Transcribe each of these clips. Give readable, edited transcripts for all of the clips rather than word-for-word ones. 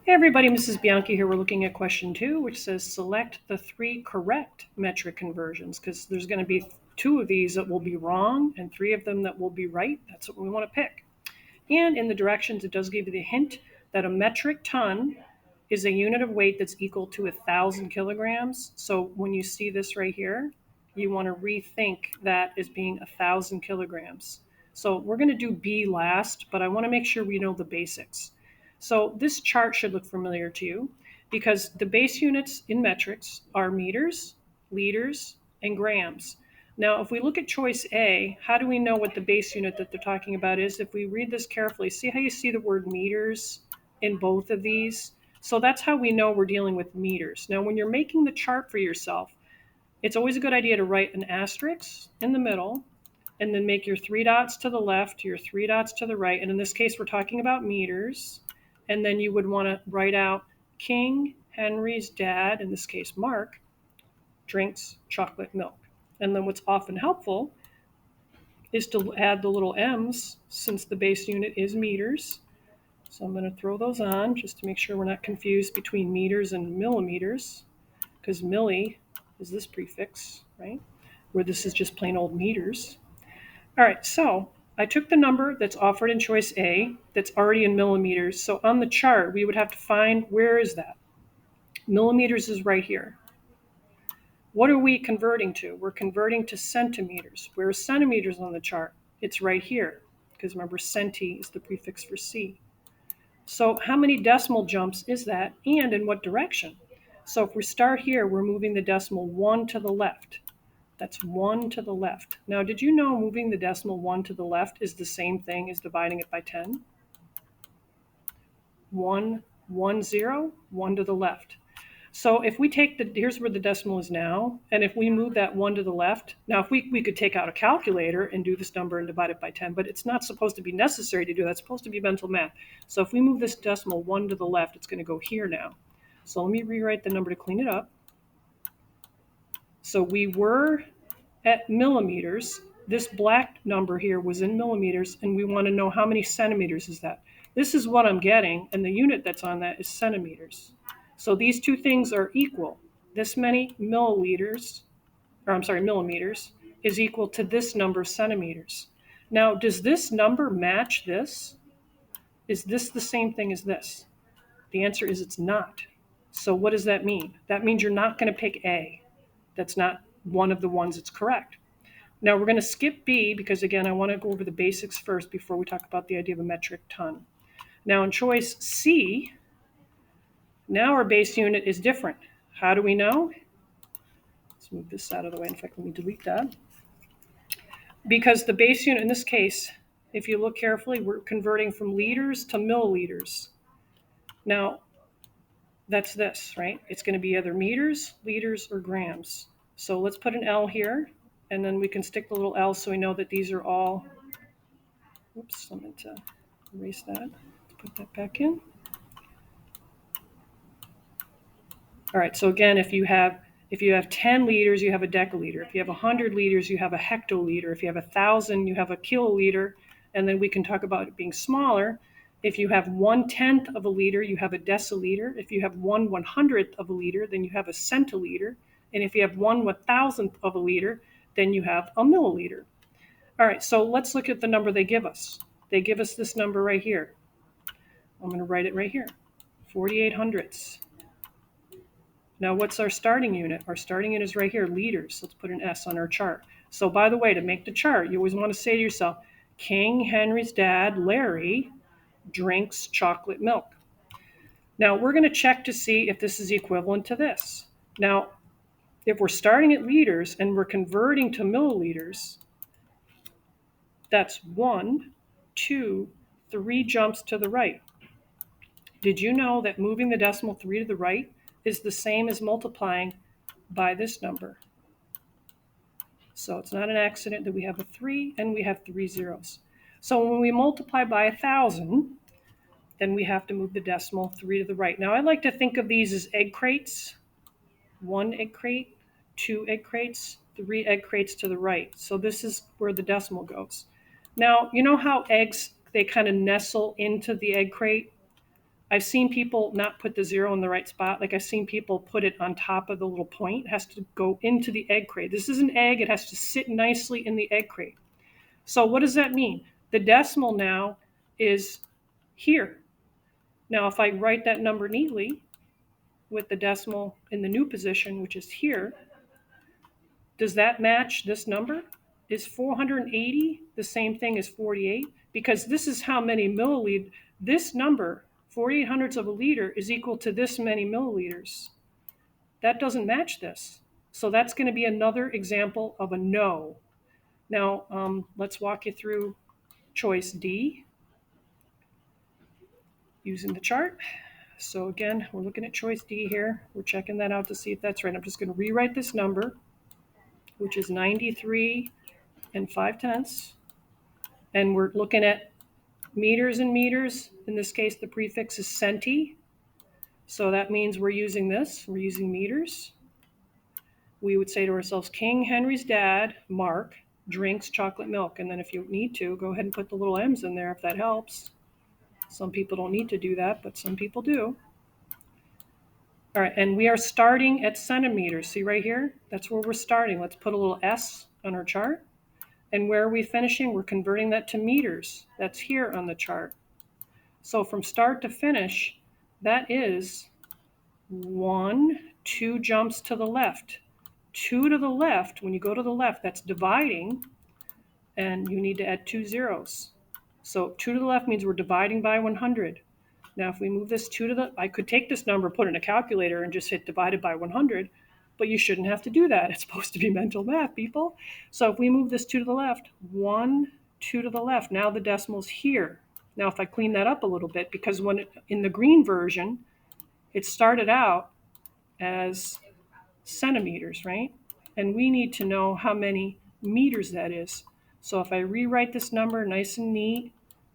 Hey everybody, Mrs. Bianchi here. We're looking at question 2, which says select the 3 correct metric conversions, because there's going to be 2 of these that will be wrong and 3 of them that will be right. That's what we want to pick. And in the directions, it does give you the hint that a metric ton is a unit of weight that's equal to 1,000 kilograms. So when you see this right here, you want to rethink that as being 1,000 kilograms. So we're going to do B last, but I want to make sure we know the basics. So this chart should look familiar to you because the base units in metrics are meters, liters, and grams. Now, if we look at choice A, how do we know what the base unit that they're talking about is? If we read this carefully, see how you see the word meters in both of these? So that's how we know we're dealing with meters. Now, when you're making the chart for yourself, it's always a good idea to write an asterisk in the middle and then make your 3 dots to the left, your 3 dots to the right. And in this case, we're talking about meters. And then you would want to write out King Henry's dad, in this case Mark, drinks chocolate milk. And then what's often helpful is to add the little m's since the base unit is meters. So I'm going to throw those on just to make sure we're not confused between meters and millimeters, because milli is this prefix, right? Where this is just plain old meters. All right, so I took the number that's offered in choice A that's already in millimeters. So on the chart, we would have to find where is that? Millimeters is right here. What are we converting to? We're converting to centimeters. Where is centimeters on the chart? It's right here, because remember, centi is the prefix for C. So how many decimal jumps is that, and in what direction? So if we start here, we're moving the decimal 1 to the left. That's 1 to the left. Now, did you know moving the decimal 1 to the left is the same thing as dividing it by 10? 1, 1, 0, 1 to the left. So if we take here's where the decimal is now, and if we move that 1 to the left, now if we could take out a calculator and do this number and divide it by 10, but it's not supposed to be necessary to do that. It's supposed to be mental math. So if we move this decimal 1 to the left, it's going to go here now. So let me rewrite the number to clean it up. So we were at millimeters. This black number here was in millimeters, and we want to know how many centimeters is that. This is what I'm getting, and the unit that's on that is centimeters. So these two things are equal. This many milliliters, or I'm sorry, millimeters, is equal to this number of centimeters. Now, does this number match this? Is this the same thing as this? The answer is it's not. So what does that mean? That means you're not going to pick A. That's not one of the ones that's correct. Now we're going to skip B because, again, I want to go over the basics first before we talk about the idea of a metric ton. Now in choice C, now our base unit is different. How do we know? Let's move this out of the way. In fact, let me delete that. Because the base unit in this case, if you look carefully, we're converting from liters to milliliters. Now, that's this, right? It's going to be either meters, liters, or grams. So let's put an L here, and then we can stick the little L so we know that these are all, oops, I meant to erase that, put that back in. All right, so again, if you have 10 liters, you have a deciliter. If you have 100 liters, you have a hectoliter. If you have 1,000, you have a kiloliter. And then we can talk about it being smaller. If you have 1/10 of a liter, you have a deciliter. If you have 1/100th of a liter, then you have a centiliter. And if you have 1/1000th of a liter, then you have a milliliter. All right, so let's look at the number they give us. They give us this number right here. I'm going to write it right here, 48 hundredths. Now, what's our starting unit? Our starting unit is right here, liters. Let's put an S on our chart. So, by the way, to make the chart, you always want to say to yourself, King Henry's dad, Larry, drinks chocolate milk. Now, we're going to check to see if this is equivalent to this. Now, if we're starting at liters and we're converting to milliliters, that's 1, 2, 3 jumps to the right. Did you know that moving the decimal 3 to the right is the same as multiplying by this number? So it's not an accident that we have a 3 and we have 3 zeros. So when we multiply by 1,000, then we have to move the decimal 3 to the right. Now I like to think of these as egg crates. 1 egg crate, 2 egg crates, 3 egg crates to the right. So this is where the decimal goes. Now, you know how eggs, they kind of nestle into the egg crate? I've seen people not put the 0 in the right spot. Like I've seen people put it on top of the little point. It has to go into the egg crate. This is an egg. It has to sit nicely in the egg crate. So what does that mean? The decimal now is here. Now, if I write that number neatly with the decimal in the new position, which is here, does that match this number? Is 480 the same thing as 48? Because this is how many milliliters, this number, 48 hundredths of a liter, is equal to this many milliliters. That doesn't match this. So that's going to be another example of a no. Now, let's walk you through choice D using the chart. So again, we're looking at choice D here. We're checking that out to see if that's right. I'm just going to rewrite this number, which is 93 and 5/10. And we're looking at meters and meters. In this case, the prefix is centi. So that means we're using this. We're using meters. We would say to ourselves, King Henry's dad, Mark, drinks chocolate milk. And then if you need to, go ahead and put the little M's in there if that helps. Some people don't need to do that, but some people do. All right, and we are starting at centimeters. See right here? That's where we're starting. Let's put a little S on our chart. And where are we finishing? We're converting that to meters. That's here on the chart. So from start to finish, that is 2 jumps to the left. 2 to the left, when you go to the left, that's dividing, and you need to add 2 zeros. So 2 to the left means we're dividing by 100. Now, if we move this 2 to the, I could take this number, put it in a calculator, and just hit divided by 100, but you shouldn't have to do that. It's supposed to be mental math, people. So if we move this 2 to the left, 2 to the left, now the decimal's here. Now, if I clean that up a little bit, because in the green version, it started out as centimeters, right? And we need to know how many meters that is. So if I rewrite this number nice and neat,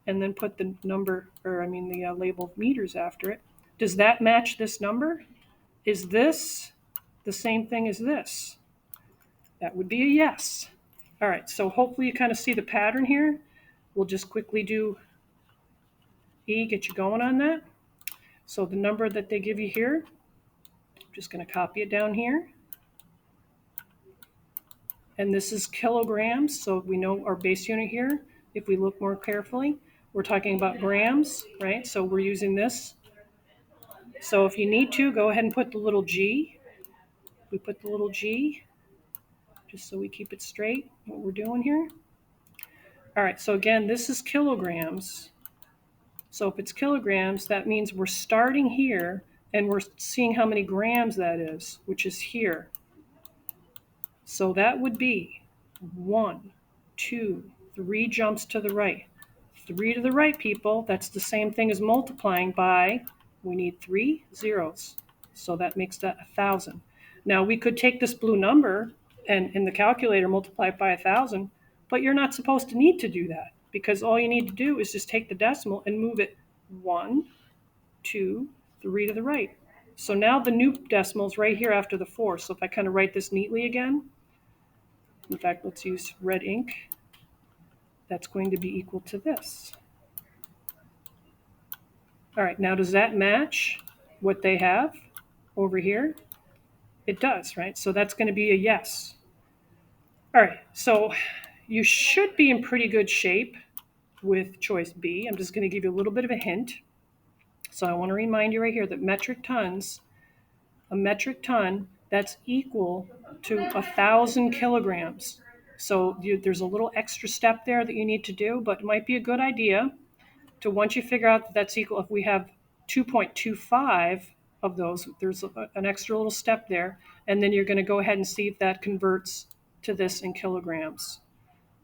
and then put the number, the label of meters after it, does that match this number? Is this the same thing as this? That would be a yes. All right, so hopefully you kind of see the pattern here. We'll just quickly do E, get you going on that. So the number that they give you here, I'm just going to copy it down here. And this is kilograms, so we know our base unit here. If we look more carefully, we're talking about grams, right? So we're using this. So if you need to, go ahead and put the little g. We put the little g, just so we keep it straight, what we're doing here. All right, so again, this is kilograms. So if it's kilograms, that means we're starting here, and we're seeing how many grams that is, which is here. So that would be 1, 2, 3 jumps to the right. 3 to the right, people. That's the same thing as multiplying by, we need 3 zeros. So that makes that 1,000. Now we could take this blue number and in the calculator multiply it by 1,000, but you're not supposed to need to do that, because all you need to do is just take the decimal and move it 1, 2, 3 to the right. So now the new decimal is right here after the 4. So if I kind of write this neatly again, in fact, let's use red ink. That's going to be equal to this. All right, now does that match what they have over here? It does, right? So that's going to be a yes. All right, so you should be in pretty good shape with choice B. I'm just going to give you a little bit of a hint. So I want to remind you right here that metric tons, a metric ton, that's equal to 1,000 kilograms. So there's a little extra step there that you need to do, but it might be a good idea to, once you figure out that that's equal, if we have 2.25 of those, there's an extra little step there, and then you're going to go ahead and see if that converts to this in kilograms.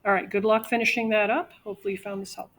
All right, good luck finishing that up. Hopefully you found this helpful.